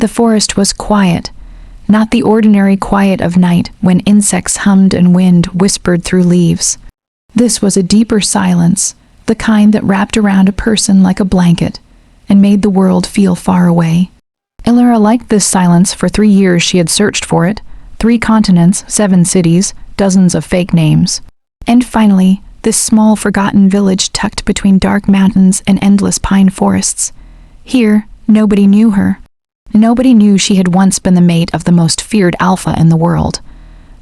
The forest was quiet, not the ordinary quiet of night when insects hummed and wind whispered through leaves. This was a deeper silence, the kind that wrapped around a person like a blanket and made the world feel far away. Illyra liked this silence. For 3 years she had searched for it, 3 continents, 7 cities, dozens of fake names. And finally, this small forgotten village tucked between dark mountains and endless pine forests. Here, nobody knew her. Nobody knew she had once been the mate of the most feared alpha in the world.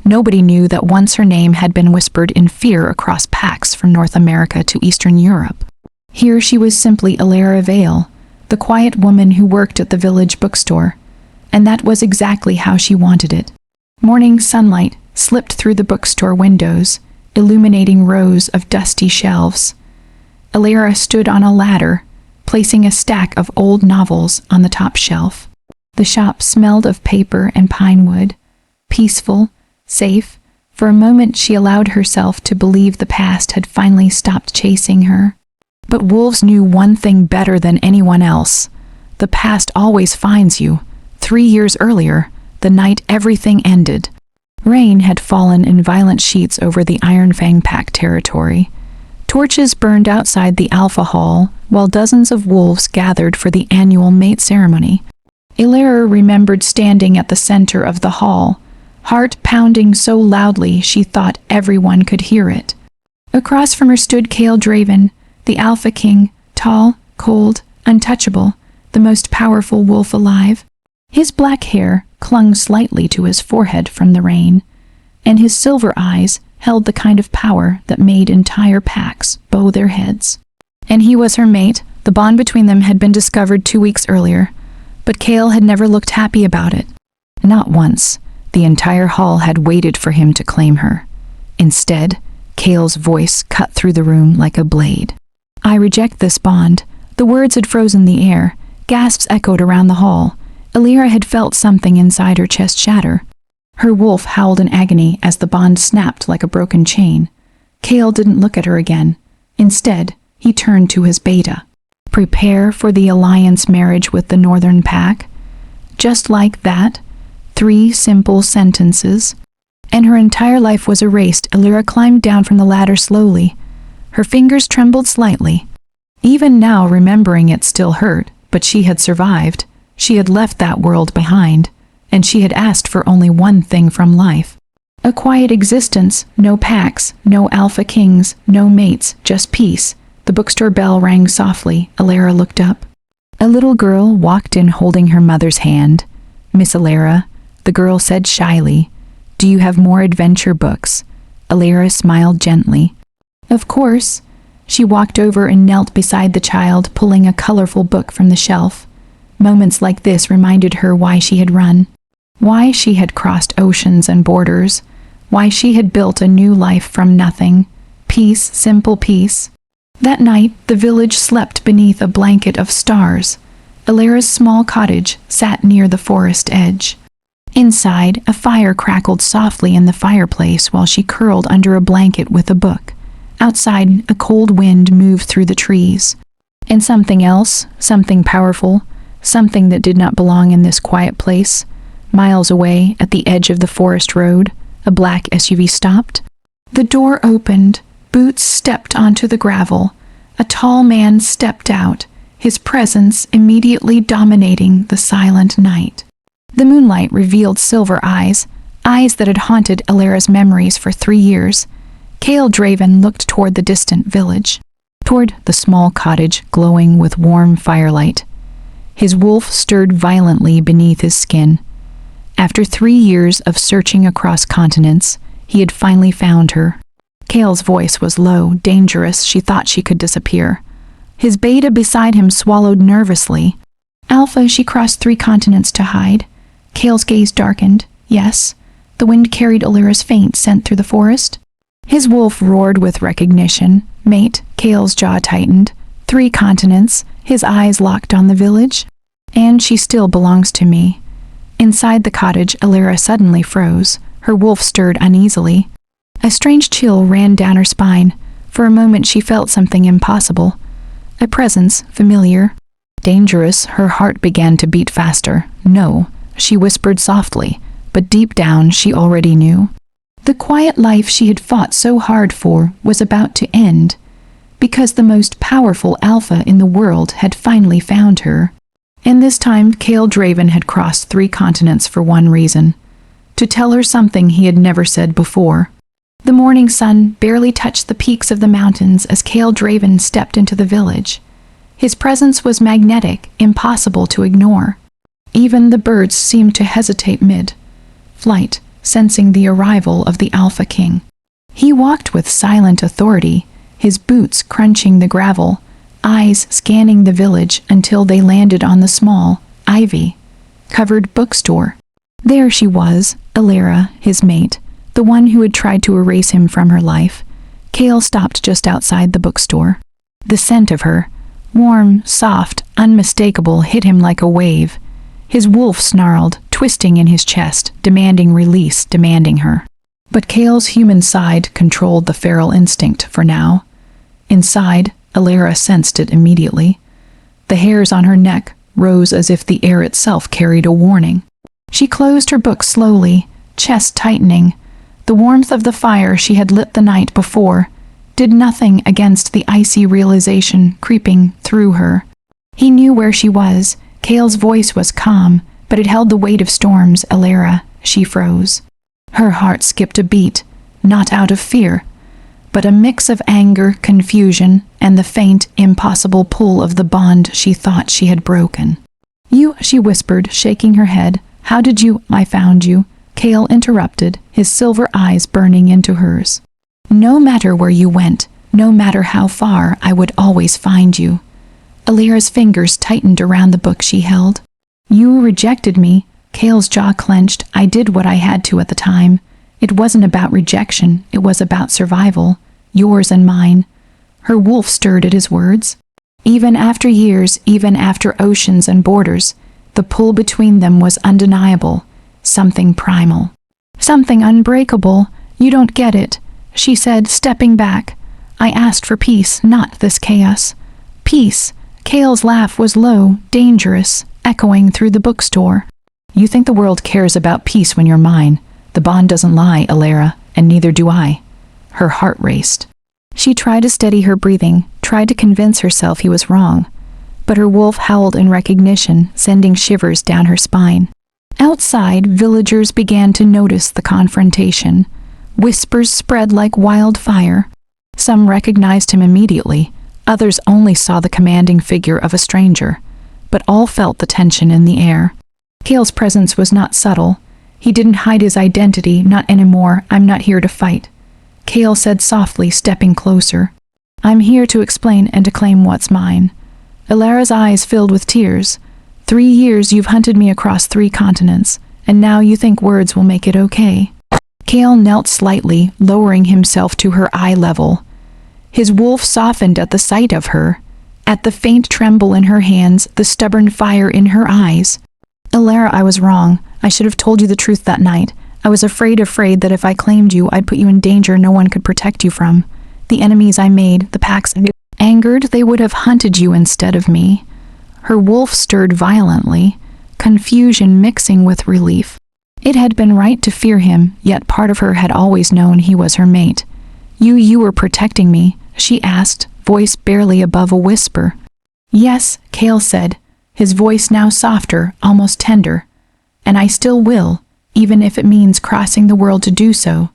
Nobody knew that once her name had been whispered in fear across packs from North America to Eastern Europe. Here she was simply Illyra Vale, the quiet woman who worked at the village bookstore, and that was exactly how she wanted it. Morning sunlight slipped through the bookstore windows, illuminating rows of dusty shelves. Illyra stood on a ladder, placing a stack of old novels on the top shelf. The shop smelled of paper and pine wood, peaceful, safe. For a moment she allowed herself to believe the past had finally stopped chasing her. But wolves knew one thing better than anyone else. The past always finds you. 3 years earlier, the night everything ended. Rain had fallen in violent sheets over the Iron Fang Pack territory. Torches burned outside the Alpha Hall, while dozens of wolves gathered for the annual mate ceremony. Illyra remembered standing at the center of the hall, heart pounding so loudly she thought everyone could hear it. Across from her stood Cale Draven, the Alpha King, tall, cold, untouchable, the most powerful wolf alive. His black hair clung slightly to his forehead from the rain, and his silver eyes held the kind of power that made entire packs bow their heads. And he was her mate. The bond between them had been discovered 2 weeks earlier, but Cale had never looked happy about it. Not once. The entire hall had waited for him to claim her. Instead, Cale's voice cut through the room like a blade. "I reject this bond." The words had frozen the air. Gasps echoed around the hall. Illyra had felt something inside her chest shatter. Her wolf howled in agony as the bond snapped like a broken chain. Cale didn't look at her again. Instead, he turned to his beta. "Prepare for the alliance marriage with the Northern Pack." Just like that, 3 simple sentences, and her entire life was erased. Illyra climbed down from the ladder slowly. Her fingers trembled slightly. Even now, remembering it still hurt, but she had survived. She had left that world behind, and she had asked for only one thing from life. A quiet existence, no packs, no alpha kings, no mates, just peace. The bookstore bell rang softly. Illyra looked up. A little girl walked in holding her mother's hand. "Miss Illyra," the girl said shyly, "do you have more adventure books?" Illyra smiled gently. "Of course." She walked over and knelt beside the child, pulling a colorful book from the shelf. Moments like this reminded her why she had run, why she had crossed oceans and borders, why she had built a new life from nothing. Peace, simple peace. That night, the village slept beneath a blanket of stars. Illyra's small cottage sat near the forest edge. Inside, a fire crackled softly in the fireplace while she curled under a blanket with a book. Outside, a cold wind moved through the trees. And something else, something powerful, something that did not belong in this quiet place. Miles away, at the edge of the forest road, a black SUV stopped. The door opened. Boots stepped onto the gravel. A tall man stepped out, his presence immediately dominating the silent night. The moonlight revealed silver eyes, eyes that had haunted Illyra's memories for 3 years. Cale Draven looked toward the distant village, toward the small cottage glowing with warm firelight. His wolf stirred violently beneath his skin. After 3 years of searching across continents, he had finally found her. Cale's voice was low, dangerous. She thought she could disappear. His beta beside him swallowed nervously. "Alpha, she crossed 3 continents to hide." Cale's gaze darkened. "Yes." The wind carried Illyra's faint scent through the forest. His wolf roared with recognition. "Mate," Cale's jaw tightened. 3 continents. His eyes locked on the village. "And she still belongs to me." Inside the cottage, Illyra suddenly froze. Her wolf stirred uneasily. A strange chill ran down her spine. For a moment she felt something impossible. A presence, familiar. Dangerous, her heart began to beat faster. No, she whispered softly, but deep down she already knew. The quiet life she had fought so hard for was about to end, because the most powerful alpha in the world had finally found her. And this time Cale Draven had crossed 3 continents for one reason: to tell her something he had never said before. The morning sun barely touched the peaks of the mountains as Cale Draven stepped into the village. His presence was magnetic, impossible to ignore. Even the birds seemed to hesitate mid-flight, sensing the arrival of the Alpha King. He walked with silent authority, his boots crunching the gravel, eyes scanning the village until they landed on the small, ivy-covered bookstore. There she was, Alara, his mate, the one who had tried to erase him from her life. Cale stopped just outside the bookstore. The scent of her, warm, soft, unmistakable, hit him like a wave. His wolf snarled, twisting in his chest, demanding release, demanding her. But Cale's human side controlled the feral instinct for now. Inside, Alara sensed it immediately. The hairs on her neck rose as if the air itself carried a warning. She closed her book slowly, chest tightening. The warmth of the fire she had lit the night before did nothing against the icy realization creeping through her. He knew where she was. Cale's voice was calm, but it held the weight of storms. Alara, she froze. Her heart skipped a beat, not out of fear, but a mix of anger, confusion, and the faint, impossible pull of the bond she thought she had broken. "You," she whispered, shaking her head. "How did you—" "I found you," Cale interrupted, his silver eyes burning into hers. "No matter where you went, no matter how far, I would always find you." Alara's fingers tightened around the book she held. "You rejected me." Cale's jaw clenched. "I did what I had to at the time. It wasn't about rejection, it was about survival. Yours and mine." Her wolf stirred at his words. Even after years, even after oceans and borders, the pull between them was undeniable. Something primal. Something unbreakable. "You don't get it," she said, stepping back. "I asked for peace, not this chaos." "Peace." Cale's laugh was low, dangerous, echoing through the bookstore. "You think the world cares about peace when you're mine. The bond doesn't lie, Alara, and neither do I." Her heart raced. She tried to steady her breathing, tried to convince herself he was wrong. But her wolf howled in recognition, sending shivers down her spine. Outside, villagers began to notice the confrontation. Whispers spread like wildfire. Some recognized him immediately. Others only saw the commanding figure of a stranger. But all felt the tension in the air. Cale's presence was not subtle. He didn't hide his identity, not anymore. "I'm not here to fight," Cale said softly, stepping closer. "I'm here to explain and to claim what's mine." Alara's eyes filled with tears. 3 years you've hunted me across 3 continents, and now you think words will make it okay." Cale knelt slightly, lowering himself to her eye level. His wolf softened at the sight of her, at the faint tremble in her hands, the stubborn fire in her eyes. "Alara, I was wrong. I should have told you the truth that night. I was afraid that if I claimed you, I'd put you in danger no one could protect you from. The enemies I made, the packs angered, they would have hunted you instead of me." Her wolf stirred violently, confusion mixing with relief. It had been right to fear him, yet part of her had always known he was her mate. You were protecting me?" she asked, voice barely above a whisper. "Yes," Cale said, his voice now softer, almost tender. "And I still will, even if it means crossing the world to do so."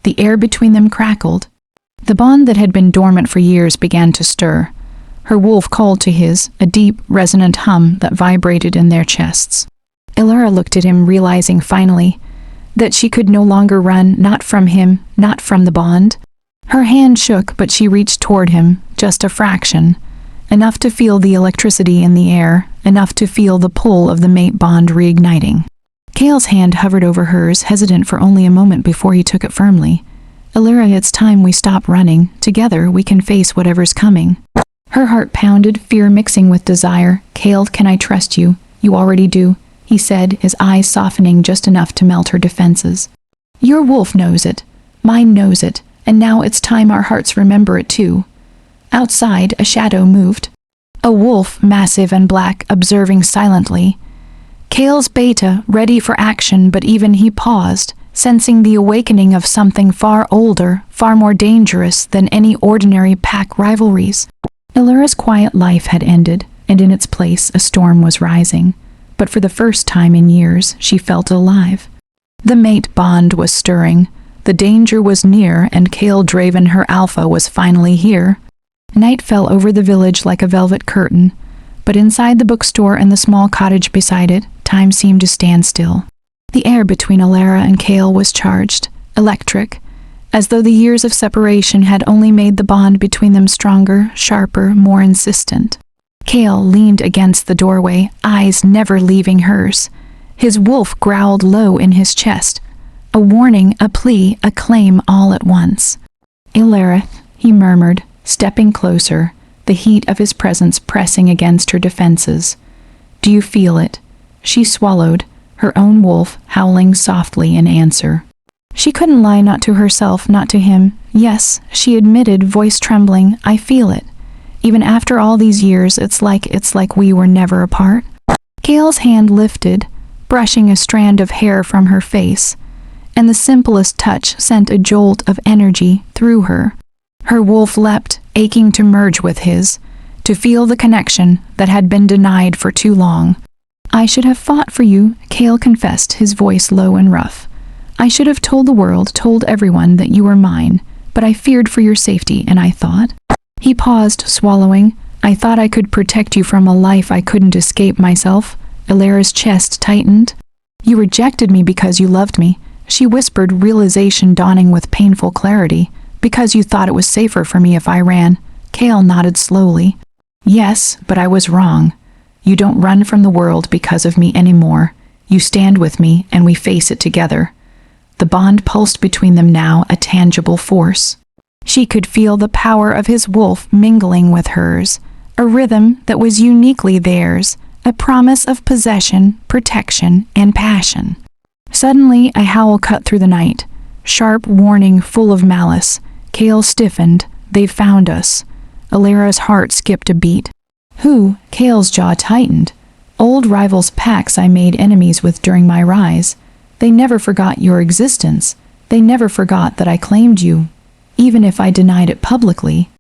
The air between them crackled. The bond that had been dormant for years began to stir. Her wolf called to his, a deep, resonant hum that vibrated in their chests. Alara looked at him, realizing finally that she could no longer run, not from him, not from the bond. Her hand shook, but she reached toward him, just a fraction. Enough to feel the electricity in the air, enough to feel the pull of the mate bond reigniting. Cale's hand hovered over hers, hesitant for only a moment before he took it firmly. "Alara, it's time we stop running. Together we can face whatever's coming." Her heart pounded, fear mixing with desire. "Cale, can I trust you?" "You already do," he said, his eyes softening just enough to melt her defenses. "Your wolf knows it. Mine knows it. And now it's time our hearts remember it too." Outside, a shadow moved. A wolf, massive and black, observing silently. Kale's beta, ready for action, but even he paused, sensing the awakening of something far older, far more dangerous than any ordinary pack rivalries. Elara's quiet life had ended, and in its place a storm was rising. But for the first time in years, she felt alive. The mate bond was stirring. The danger was near, and Kale Draven, her alpha, was finally here. Night fell over the village like a velvet curtain, but inside the bookstore and the small cottage beside it, time seemed to stand still. The air between Elara and Kale was charged, electric, as though the years of separation had only made the bond between them stronger, sharper, more insistent. Kale leaned against the doorway, eyes never leaving hers. His wolf growled low in his chest, a warning, a plea, a claim all at once. "Elara," he murmured, stepping closer, the heat of his presence pressing against her defenses. "Do you feel it?" She swallowed, her own wolf howling softly in answer. She couldn't lie, not to herself, not to him. "Yes," she admitted, voice trembling, "I feel it. Even after all these years, it's like we were never apart." Kale's hand lifted, brushing a strand of hair from her face, and the simplest touch sent a jolt of energy through her. Her wolf leapt, aching to merge with his, to feel the connection that had been denied for too long. "I should have fought for you," Kale confessed, his voice low and rough. "I should have told the world, told everyone that you were mine, but I feared for your safety, and I thought—" He paused, swallowing. "I thought I could protect you from a life I couldn't escape myself." Elara's chest tightened. "You rejected me because you loved me," she whispered, realization dawning with painful clarity. "Because you thought it was safer for me if I ran." Kale nodded slowly. "Yes, but I was wrong. You don't run from the world because of me anymore. You stand with me, and we face it together." The bond pulsed between them now, a tangible force. She could feel the power of his wolf mingling with hers, a rhythm that was uniquely theirs, a promise of possession, protection, and passion. Suddenly, a howl cut through the night, sharp warning full of malice. Kale stiffened. "They've found us." Elara's heart skipped a beat. "Who?" Kale's jaw tightened. "Old rivals, packs I made enemies with during my rise. They never forgot your existence. They never forgot that I claimed you, even if I denied it publicly."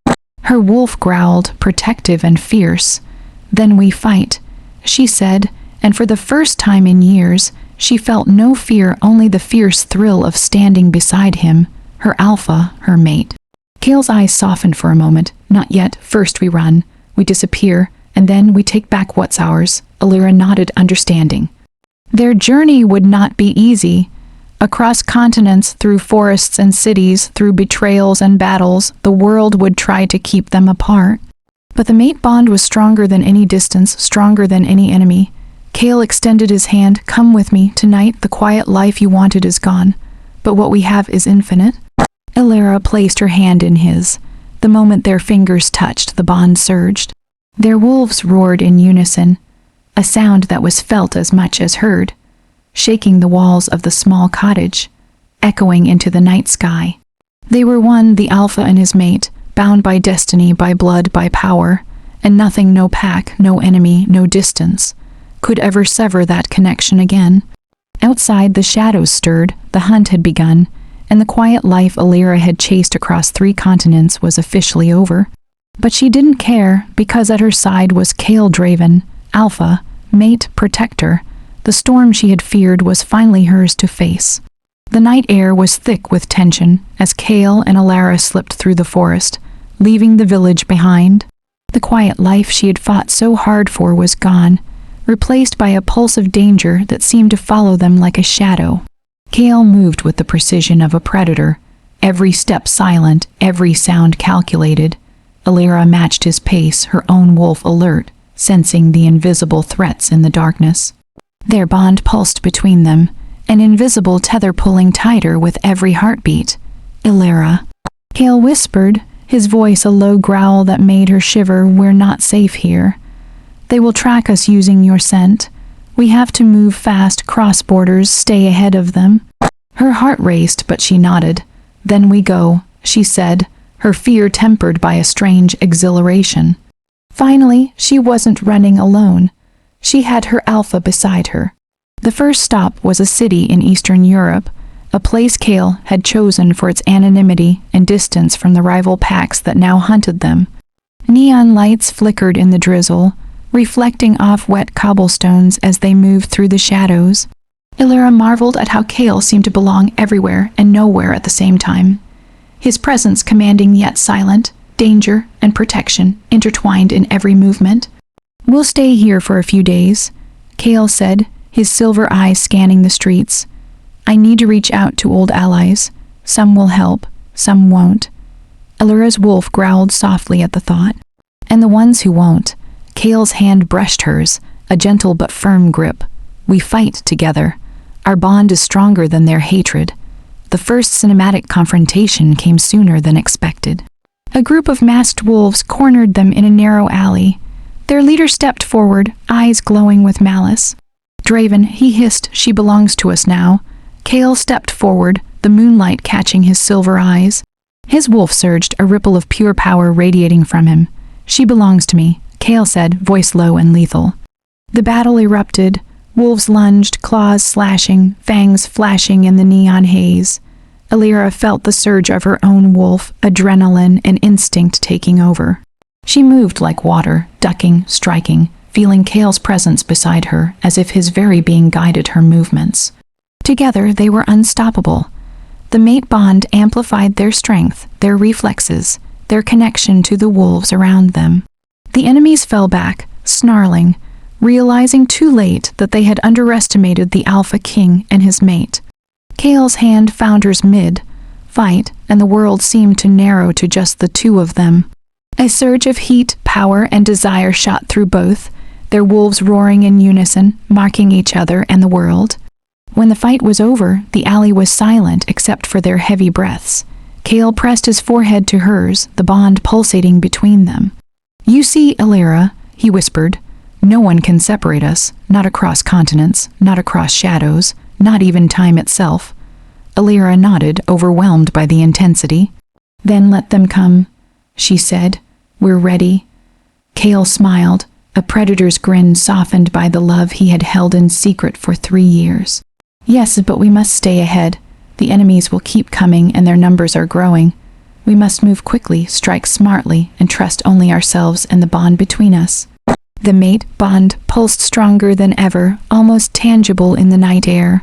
Her wolf growled, protective and fierce. "Then we fight," she said, and for the first time in years, she felt no fear, only the fierce thrill of standing beside him, her alpha, her mate. Kale's eyes softened for a moment. "Not yet. First we run. We disappear, and then we take back what's ours." Elara nodded, understanding. Their journey would not be easy. Across continents, through forests and cities, through betrayals and battles, the world would try to keep them apart. But the mate bond was stronger than any distance, stronger than any enemy. Kale extended his hand. "Come with me. Tonight, the quiet life you wanted is gone. But what we have is infinite." Elara placed her hand in his. The moment their fingers touched, the bond surged. Their wolves roared in unison, a sound that was felt as much as heard, shaking the walls of the small cottage, echoing into the night sky. They were one, the alpha and his mate, bound by destiny, by blood, by power, and nothing, no pack, no enemy, no distance, could ever sever that connection again. Outside, the shadows stirred, the hunt had begun, and the quiet life Elara had chased across 3 continents was officially over. But she didn't care, because at her side was Kale Draven, alpha, mate, protector. The storm she had feared was finally hers to face. The night air was thick with tension as Kale and Elara slipped through the forest, leaving the village behind. The quiet life she had fought so hard for was gone, replaced by a pulse of danger that seemed to follow them like a shadow. Kale moved with the precision of a predator, every step silent, every sound calculated. Elara matched his pace, her own wolf alert, sensing the invisible threats in the darkness. Their bond pulsed between them, an invisible tether pulling tighter with every heartbeat. "Elara," Kale whispered, his voice a low growl that made her shiver. "We're not safe here. They will track us using your scent. We have to move fast, cross borders, stay ahead of them." Her heart raced, but she nodded. "Then we go," she said, her fear tempered by a strange exhilaration. Finally, she wasn't running alone. She had her alpha beside her. The first stop was a city in Eastern Europe, a place Kale had chosen for its anonymity and distance from the rival packs that now hunted them. Neon lights flickered in the drizzle, reflecting off wet cobblestones as they moved through the shadows. Illyra marveled at how Kale seemed to belong everywhere and nowhere at the same time. His presence commanding yet silent, danger and protection intertwined in every movement. "We'll stay here for a few days," Kale said, his silver eyes scanning the streets. "I need to reach out to old allies. Some will help, some won't." Illyra's wolf growled softly at the thought. "And the ones who won't." Kale's hand brushed hers, a gentle but firm grip. "We fight together. Our bond is stronger than their hatred." The first cinematic confrontation came sooner than expected. A group of masked wolves cornered them in a narrow alley. Their leader stepped forward, eyes glowing with malice. "Draven," he hissed, "she belongs to us now." Kale stepped forward, the moonlight catching his silver eyes. His wolf surged, a ripple of pure power radiating from him. "She belongs to me," Kale said, voice low and lethal. The battle erupted. Wolves lunged, claws slashing, fangs flashing in the neon haze. Illyra felt the surge of her own wolf, adrenaline and instinct taking over. She moved like water, ducking, striking, feeling Kale's presence beside her as if his very being guided her movements. Together they were unstoppable. The mate bond amplified their strength, their reflexes, their connection to the wolves around them. The enemies fell back, snarling, realizing too late that they had underestimated the Alpha King and his mate. Kale's hand found hers mid-fight, and the world seemed to narrow to just the two of them. A surge of heat, power, and desire shot through both, their wolves roaring in unison, mocking each other and the world. When the fight was over, the alley was silent except for their heavy breaths. Kale pressed his forehead to hers, the bond pulsating between them. "You see, Illyra," he whispered, "no one can separate us, not across continents, not across shadows, not even time itself." Illyra nodded, overwhelmed by the intensity. "Then let them come," she said. "We're ready." Kale smiled, a predator's grin softened by the love he had held in secret for 3 years. "Yes, but we must stay ahead. The enemies will keep coming and their numbers are growing. We must move quickly, strike smartly, and trust only ourselves and the bond between us." The mate bond pulsed stronger than ever, almost tangible in the night air.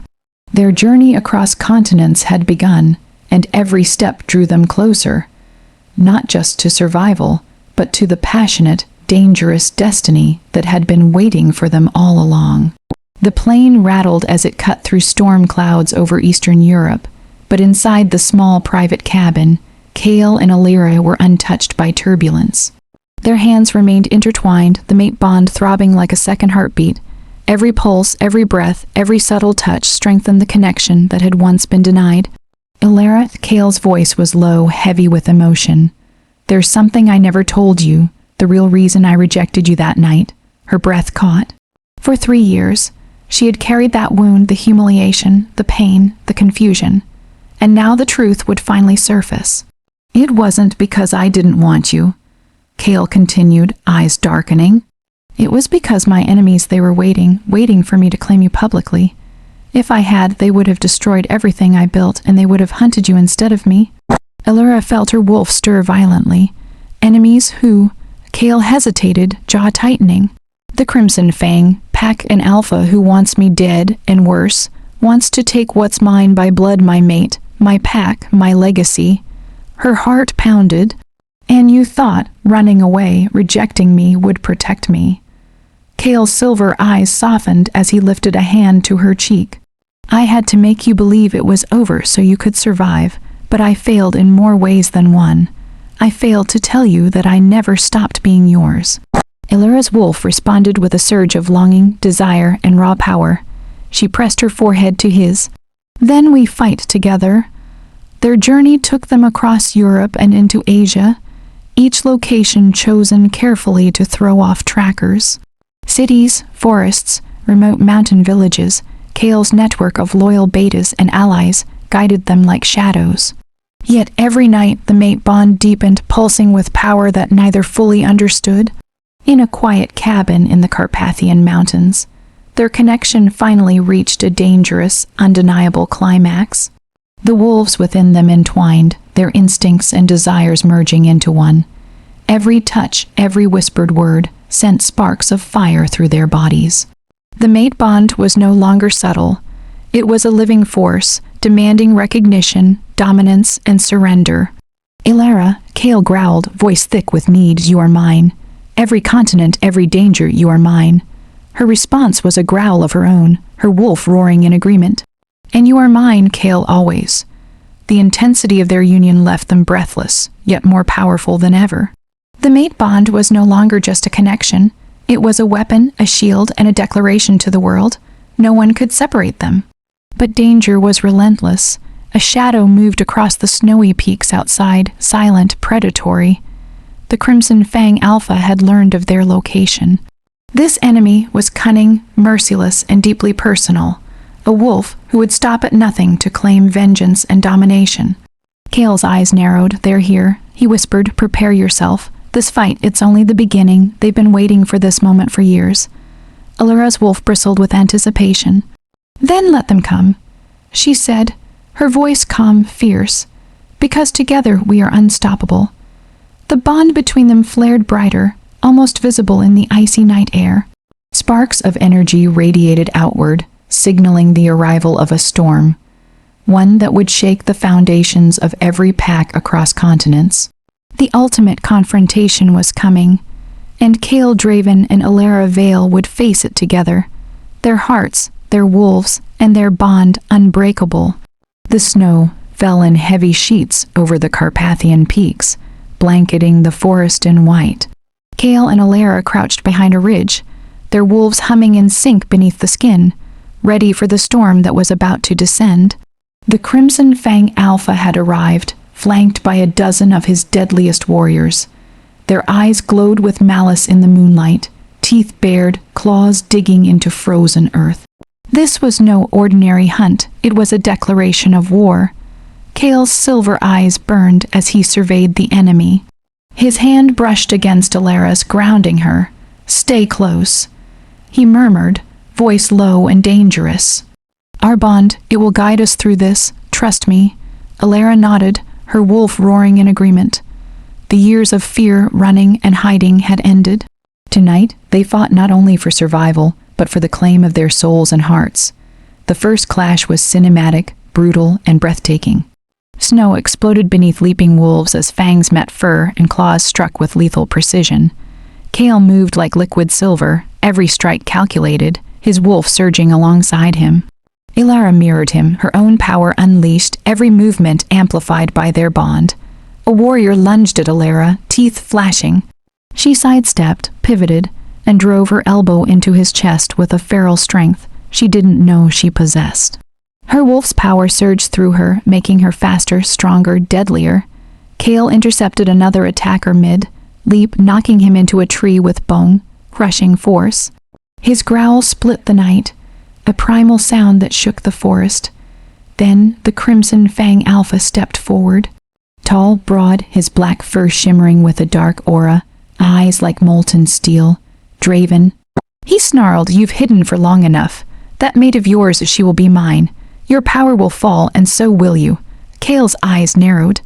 Their journey across continents had begun, and every step drew them closer. Not just to survival, but to the passionate, dangerous destiny that had been waiting for them all along. The plane rattled as it cut through storm clouds over Eastern Europe, but inside the small private cabin, Kale and Illyra were untouched by turbulence. Their hands remained intertwined, the mate bond throbbing like a second heartbeat. Every pulse, every breath, every subtle touch strengthened the connection that had once been denied. "Illyra," Kale's voice was low, heavy with emotion. "There's something I never told you, the real reason I rejected you that night." Her breath caught. For 3 years, she had carried that wound, the humiliation, the pain, the confusion. And now the truth would finally surface. "It wasn't because I didn't want you," Kale continued, eyes darkening. "It was because my enemies, they were waiting for me to claim you publicly. If I had, they would have destroyed everything I built and they would have hunted you instead of me." Illyra felt her wolf stir violently. Enemies who? Kale hesitated, jaw tightening. "The Crimson Fang, pack and alpha who wants me dead, and worse, wants to take what's mine by blood, my mate, my pack, my legacy." Her heart pounded. "And you thought running away, rejecting me, would protect me." Kale's silver eyes softened as he lifted a hand to her cheek. "I had to make you believe it was over so you could survive, but I failed in more ways than one. I failed to tell you that I never stopped being yours." Illyra's wolf responded with a surge of longing, desire, and raw power. She pressed her forehead to his. "Then we fight together." Their journey took them across Europe and into Asia, each location chosen carefully to throw off trackers. Cities, forests, remote mountain villages, Kale's network of loyal betas and allies guided them like shadows. Yet every night the mate bond deepened, pulsing with power that neither fully understood. In a quiet cabin in the Carpathian Mountains, their connection finally reached a dangerous, undeniable climax. The wolves within them entwined, their instincts and desires merging into one. Every touch, every whispered word, sent sparks of fire through their bodies. The mate bond was no longer subtle. It was a living force, demanding recognition, dominance, and surrender. "Ilara," Kale growled, voice thick with need, "you are mine. Every continent, every danger, you are mine." Her response was a growl of her own, her wolf roaring in agreement. "And you are mine, Kale, always." The intensity of their union left them breathless, yet more powerful than ever. The mate bond was no longer just a connection. It was a weapon, a shield, and a declaration to the world. No one could separate them. But danger was relentless. A shadow moved across the snowy peaks outside, silent, predatory. The Crimson Fang Alpha had learned of their location. This enemy was cunning, merciless, and deeply personal. A wolf who would stop at nothing to claim vengeance and domination. Kale's eyes narrowed. "They're here," he whispered. "Prepare yourself. This fight, it's only the beginning. They've been waiting for this moment for years." Ilara's wolf bristled with anticipation. "Then let them come," she said, her voice calm, fierce. "Because together we are unstoppable." The bond between them flared brighter, almost visible in the icy night air. Sparks of energy radiated outward, signaling the arrival of a storm, one that would shake the foundations of every pack across continents. The ultimate confrontation was coming, and Kale Draven and Ilara Vale would face it together, their hearts, their wolves, and their bond unbreakable. The snow fell in heavy sheets over the Carpathian peaks, blanketing the forest in white. Kale and Ilara crouched behind a ridge, their wolves humming in sync beneath the skin, ready for the storm that was about to descend. The Crimson Fang Alpha had arrived, flanked by a dozen of his deadliest warriors. Their eyes glowed with malice in the moonlight, teeth bared, claws digging into frozen earth. This was no ordinary hunt, it was a declaration of war. Kale's silver eyes burned as he surveyed the enemy. His hand brushed against Ilara's, grounding her. "Stay close," he murmured, voice low and dangerous. "Our bond, it will guide us through this, trust me." Ilara nodded, her wolf roaring in agreement. The years of fear, running, and hiding had ended. Tonight, they fought not only for survival, but for the claim of their souls and hearts. The first clash was cinematic, brutal, and breathtaking. Snow exploded beneath leaping wolves as fangs met fur and claws struck with lethal precision. Kale moved like liquid silver, every strike calculated, his wolf surging alongside him. Ilara mirrored him, her own power unleashed, every movement amplified by their bond. A warrior lunged at Ilara, teeth flashing. She sidestepped, pivoted, and drove her elbow into his chest with a feral strength she didn't know she possessed. Her wolf's power surged through her, making her faster, stronger, deadlier. Kale intercepted another attacker mid-leap, knocking him into a tree with bone-crushing force. His growl split the night, a primal sound that shook the forest. Then the Crimson Fang Alpha stepped forward. Tall, broad, his black fur shimmering with a dark aura, eyes like molten steel. Draven. He snarled, "You've hidden for long enough. That mate of yours, she will be mine. Your power will fall, and so will you." Kale's eyes narrowed.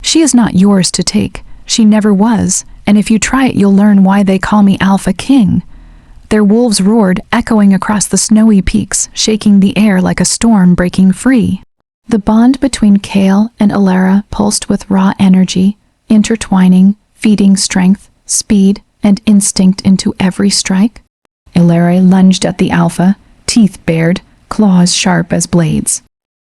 "She is not yours to take. She never was, and if you try it you'll learn why they call me Alpha King." Their wolves roared, echoing across the snowy peaks, shaking the air like a storm breaking free. The bond between Kale and Ilara pulsed with raw energy, intertwining, feeding strength, speed, and instinct into every strike. Ilara lunged at the Alpha, teeth bared, claws sharp as blades.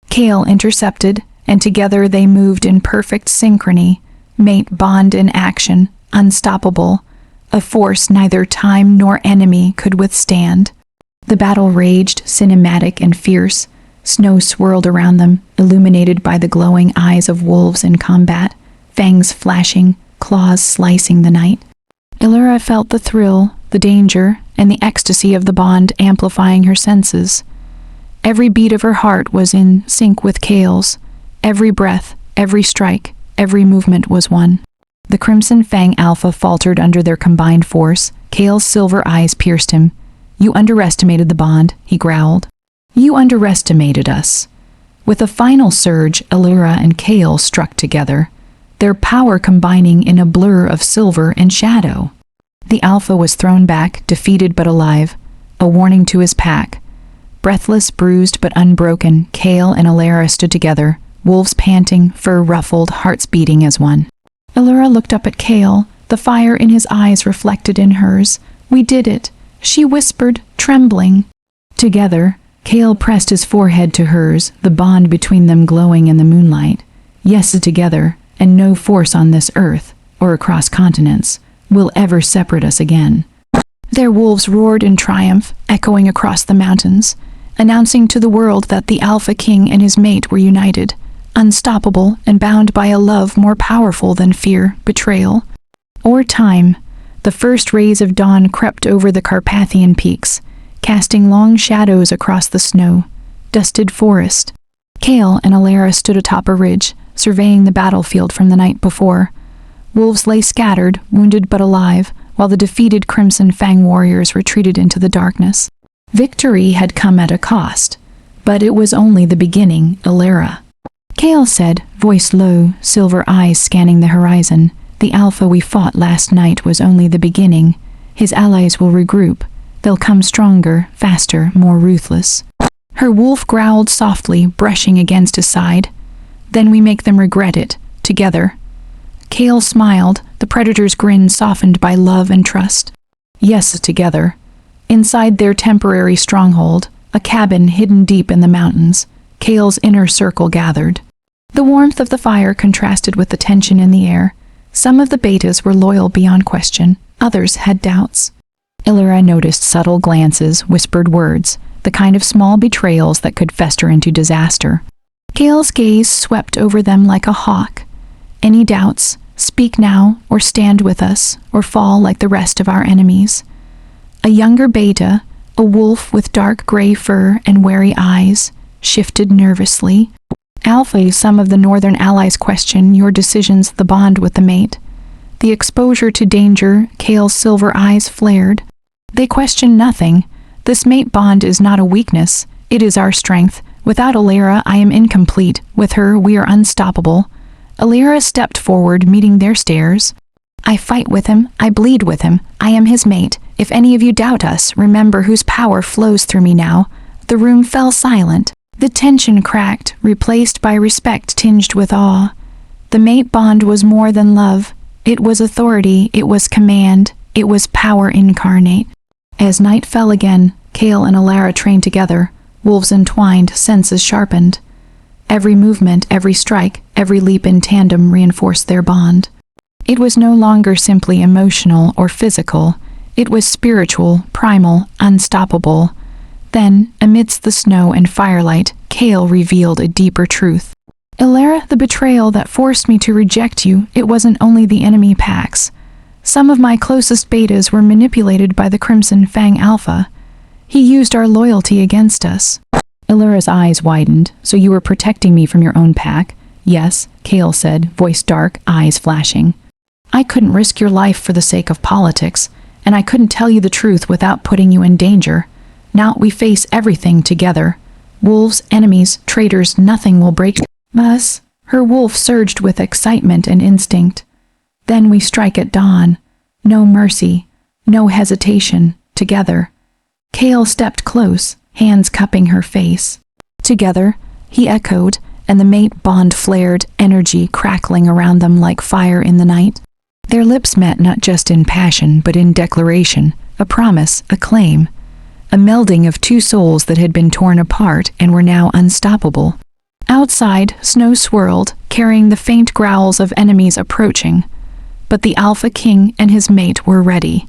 Kale intercepted, and together they moved in perfect synchrony, mate bond in action, unstoppable, a force neither time nor enemy could withstand. The battle raged, cinematic and fierce. Snow swirled around them, illuminated by the glowing eyes of wolves in combat, fangs flashing, claws slicing the night. Ilara felt the thrill, the danger, and the ecstasy of the bond amplifying her senses. Every beat of her heart was in sync with Kale's. Every breath, every strike, every movement was one. The Crimson Fang Alpha faltered under their combined force, Kale's silver eyes pierced him. "You underestimated the bond," he growled. "You underestimated us." With a final surge, Allura and Kale struck together, their power combining in a blur of silver and shadow. The Alpha was thrown back, defeated but alive, a warning to his pack. Breathless, bruised but unbroken, Kale and Allura stood together, wolves panting, fur ruffled, hearts beating as one. Allura looked up at Kale, the fire in his eyes reflected in hers. "We did it," she whispered, trembling. Together, Kale pressed his forehead to hers, the bond between them glowing in the moonlight. "Yes, together, and no force on this earth, or across continents, will ever separate us again." Their wolves roared in triumph, echoing across the mountains, announcing to the world that the Alpha King and his mate were united, unstoppable and bound by a love more powerful than fear, betrayal, or time. The first rays of dawn crept over the Carpathian peaks, casting long shadows across the snow-dusted forest. Kale and Allura stood atop a ridge, surveying the battlefield from the night before. Wolves lay scattered, wounded but alive, while the defeated Crimson Fang warriors retreated into the darkness. Victory had come at a cost, but it was only the beginning, Allura. Kale said, voice low, silver eyes scanning the horizon. "The Alpha we fought last night was only the beginning. His allies will regroup. They'll come stronger, faster, more ruthless." Her wolf growled softly, brushing against his side. "Then we make them regret it, together." Kale smiled, the predator's grin softened by love and trust. "Yes, together." Inside their temporary stronghold, a cabin hidden deep in the mountains, Kale's inner circle gathered. The warmth of the fire contrasted with the tension in the air. Some of the betas were loyal beyond question, others had doubts. Allura noticed subtle glances, whispered words, the kind of small betrayals that could fester into disaster. Kale's gaze swept over them like a hawk. "Any doubts? Speak now, or stand with us, or fall like the rest of our enemies." A younger beta, a wolf with dark gray fur and wary eyes, shifted nervously. "Alpha, some of the northern allies question your decisions, the bond with the mate." The exposure to danger, Kale's silver eyes flared. "They question nothing. This mate bond is not a weakness, it is our strength. Without Allura, I am incomplete. With her, we are unstoppable." Allura stepped forward, meeting their stares. "I fight with him, I bleed with him, I am his mate. If any of you doubt us, remember whose power flows through me now." The room fell silent. The tension cracked, replaced by respect tinged with awe. The mate bond was more than love. It was authority, it was command, it was power incarnate. As night fell again, Kale and Allura trained together, wolves entwined, senses sharpened. Every movement, every strike, every leap in tandem reinforced their bond. It was no longer simply emotional or physical. It was spiritual, primal, unstoppable. Then, amidst the snow and firelight, Kale revealed a deeper truth. "Allura, the betrayal that forced me to reject you, it wasn't only the enemy packs. Some of my closest betas were manipulated by the Crimson Fang Alpha. He used our loyalty against us." Allura's eyes widened. "So you were protecting me from your own pack?" "Yes," Kale said, voice dark, eyes flashing. "I couldn't risk your life for the sake of politics, and I couldn't tell you the truth without putting you in danger. Now we face everything together. Wolves, enemies, traitors, nothing will break us." Her wolf surged with excitement and instinct. "Then we strike at dawn. No mercy, no hesitation, together." Kale stepped close, hands cupping her face. "Together," he echoed, and the mate bond flared, energy crackling around them like fire in the night. Their lips met not just in passion, but in declaration, a promise, a claim. A melding of two souls that had been torn apart and were now unstoppable. Outside, snow swirled, carrying the faint growls of enemies approaching. But the Alpha King and his mate were ready.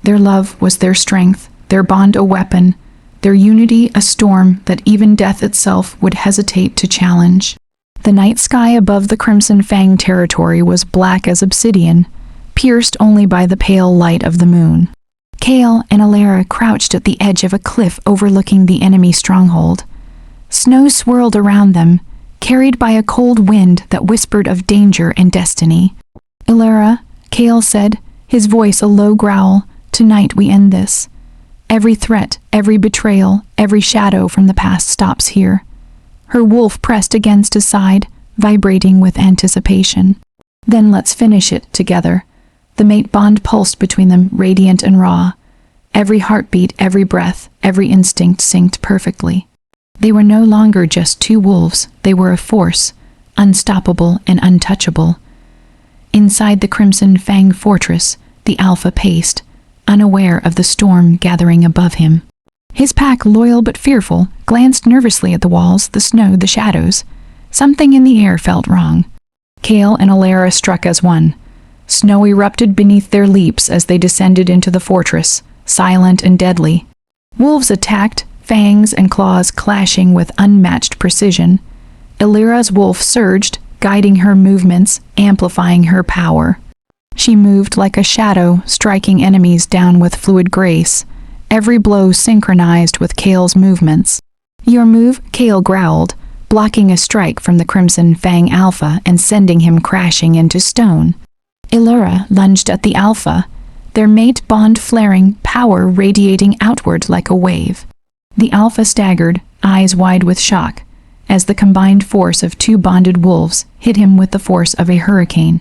Their love was their strength, their bond a weapon, their unity a storm that even death itself would hesitate to challenge. The night sky above the Crimson Fang territory was black as obsidian, pierced only by the pale light of the moon. Kale and Allura crouched at the edge of a cliff overlooking the enemy stronghold. Snow swirled around them, carried by a cold wind that whispered of danger and destiny. "Allura," Kale said, his voice a low growl, Tonight we end this. Every threat, every betrayal, every shadow from the past stops here. Her wolf pressed against his side, vibrating with anticipation. Then let's finish it together. The mate bond pulsed between them, radiant and raw. Every heartbeat, every breath, every instinct synced perfectly. They were no longer just two wolves, they were a force, unstoppable and untouchable. Inside the Crimson Fang fortress, the Alpha paced, unaware of the storm gathering above him. His pack, loyal but fearful, glanced nervously at the walls, the snow, the shadows. Something in the air felt wrong. Kale and Alara struck as one. Snow erupted beneath their leaps as they descended into the fortress, silent and deadly. Wolves attacked, fangs and claws clashing with unmatched precision. Illyra's wolf surged, guiding her movements, amplifying her power. She moved like a shadow, striking enemies down with fluid grace, every blow synchronized with Kale's movements. "Your move," Kale growled, blocking a strike from the Crimson Fang Alpha and sending him crashing into stone. Illyra lunged at the Alpha, their mate bond flaring, power radiating outward like a wave. The Alpha staggered, eyes wide with shock, as the combined force of two bonded wolves hit him with the force of a hurricane.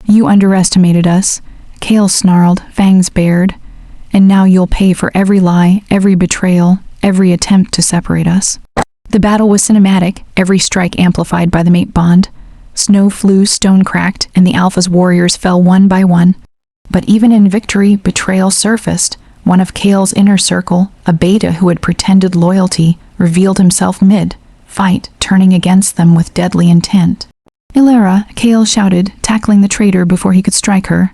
"You underestimated us," Kale snarled, fangs bared, "and now you'll pay for every lie, every betrayal, every attempt to separate us." The battle was cinematic, every strike amplified by the mate bond. Snow flew, stone cracked, and the Alpha's warriors fell one by one. But even in victory, betrayal surfaced. One of Kale's inner circle, a beta who had pretended loyalty, revealed himself mid-fight, turning against them with deadly intent. "Illyra," Kale shouted, tackling the traitor before he could strike her.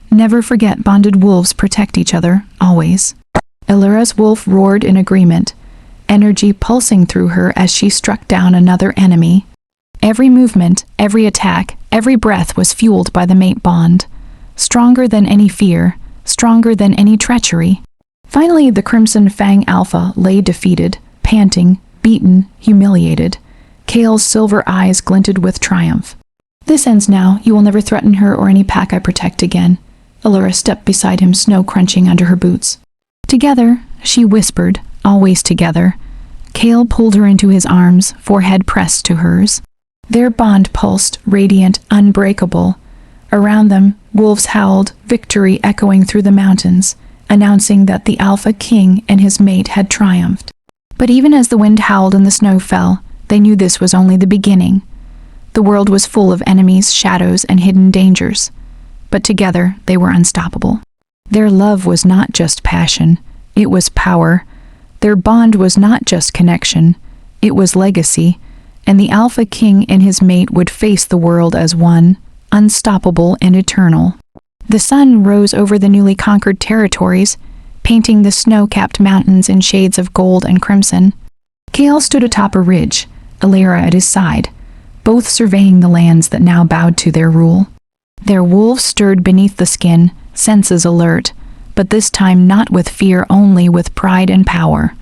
"Never forget bonded wolves protect each other, always." Illyra's wolf roared in agreement, energy pulsing through her as she struck down another enemy. Every movement, every attack, every breath was fueled by the mate bond. Stronger than any fear, stronger than any treachery. Finally, the Crimson Fang Alpha lay defeated, panting, beaten, humiliated. Kale's silver eyes glinted with triumph. "This ends now. You will never threaten her or any pack I protect again." Illyra stepped beside him, snow crunching under her boots. "Together," she whispered, "always together." Kale pulled her into his arms, forehead pressed to hers. Their bond pulsed, radiant, unbreakable. Around them, wolves howled, victory echoing through the mountains, announcing that the Alpha King and his mate had triumphed. But even as the wind howled and the snow fell, they knew this was only the beginning. The world was full of enemies, shadows, and hidden dangers. But together, they were unstoppable. Their love was not just passion, it was power. Their bond was not just connection, it was legacy. And the Alpha King and his mate would face the world as one, unstoppable and eternal. The sun rose over the newly conquered territories, painting the snow-capped mountains in shades of gold and crimson. Kale stood atop a ridge, Illyra at his side, both surveying the lands that now bowed to their rule. Their wolves stirred beneath the skin, senses alert, but this time not with fear, only with pride and power.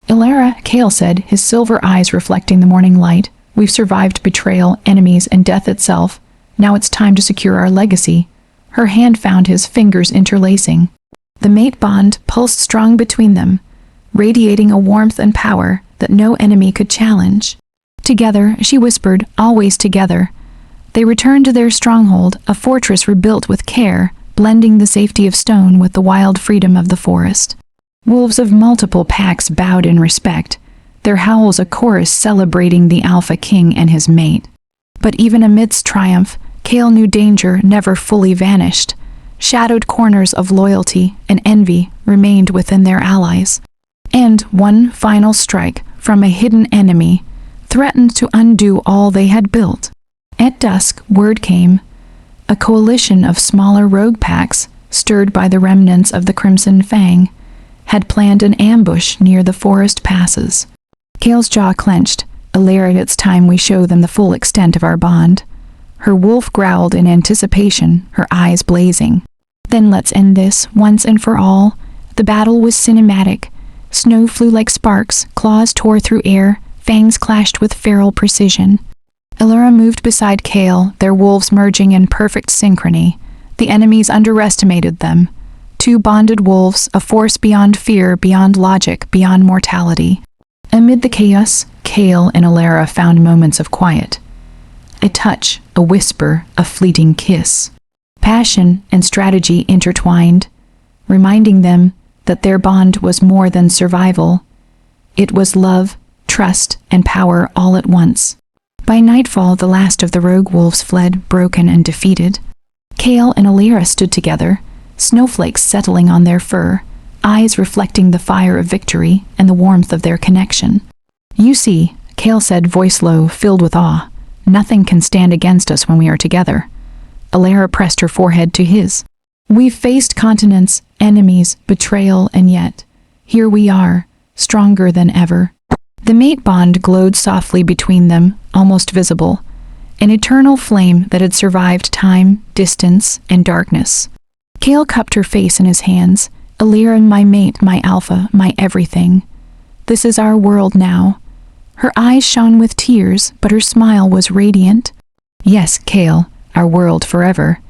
"Illyra," Kale said, his silver eyes reflecting the morning light, "we've survived betrayal, enemies, and death itself. Now it's time to secure our legacy." Her hand found his, fingers interlacing. The mate bond pulsed strong between them, radiating a warmth and power that no enemy could challenge. "Together," she whispered, "always together." They returned to their stronghold, a fortress rebuilt with care, blending the safety of stone with the wild freedom of the forest. Wolves of multiple packs bowed in respect, their howls a chorus celebrating the Alpha King and his mate. But even amidst triumph, Kale knew danger never fully vanished. Shadowed corners of loyalty and envy remained within their allies. And one final strike from a hidden enemy threatened to undo all they had built. At dusk, word came. A coalition of smaller rogue packs, stirred by the remnants of the Crimson Fang, had planned an ambush near the forest passes. Kale's jaw clenched. "Illyra, it's time we show them the full extent of our bond." Her wolf growled in anticipation, her eyes blazing. "Then let's end this, once and for all." The battle was cinematic. Snow flew like sparks, claws tore through air, fangs clashed with feral precision. Illyra moved beside Kale, their wolves merging in perfect synchrony. The enemies underestimated them, Two bonded wolves, a force beyond fear, beyond logic, beyond mortality. Amid the chaos, Kale and Alara found moments of quiet. A touch, a whisper, a fleeting kiss. Passion and strategy intertwined, reminding them that their bond was more than survival. It was love, trust, and power all at once. By nightfall, the last of the rogue wolves fled, broken and defeated. Kale and Alara stood together, snowflakes settling on their fur, eyes reflecting the fire of victory and the warmth of their connection. "You see," Kale said, voice low, filled with awe, "nothing can stand against us when we are together." Alara pressed her forehead to his. "We've faced continents, enemies, betrayal, and yet, here we are, stronger than ever." The mate bond glowed softly between them, almost visible, an eternal flame that had survived time, distance, and darkness. Kale cupped her face in his hands. "Alara, my mate, my alpha, my everything. This is our world now." Her eyes shone with tears, but her smile was radiant. "Yes, Kale, our world forever."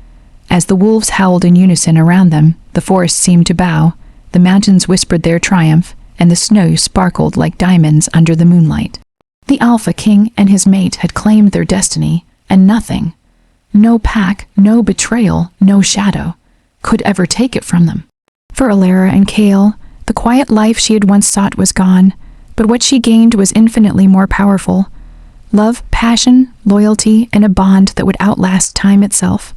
As the wolves howled in unison around them, the forest seemed to bow, the mountains whispered their triumph, and the snow sparkled like diamonds under the moonlight. The Alpha King and his mate had claimed their destiny, and nothing, no pack, no betrayal, no shadow, could ever take it from them. For Alara and Kale, the quiet life she had once sought was gone, but what she gained was infinitely more powerful. Love, passion, loyalty, and a bond that would outlast time itself.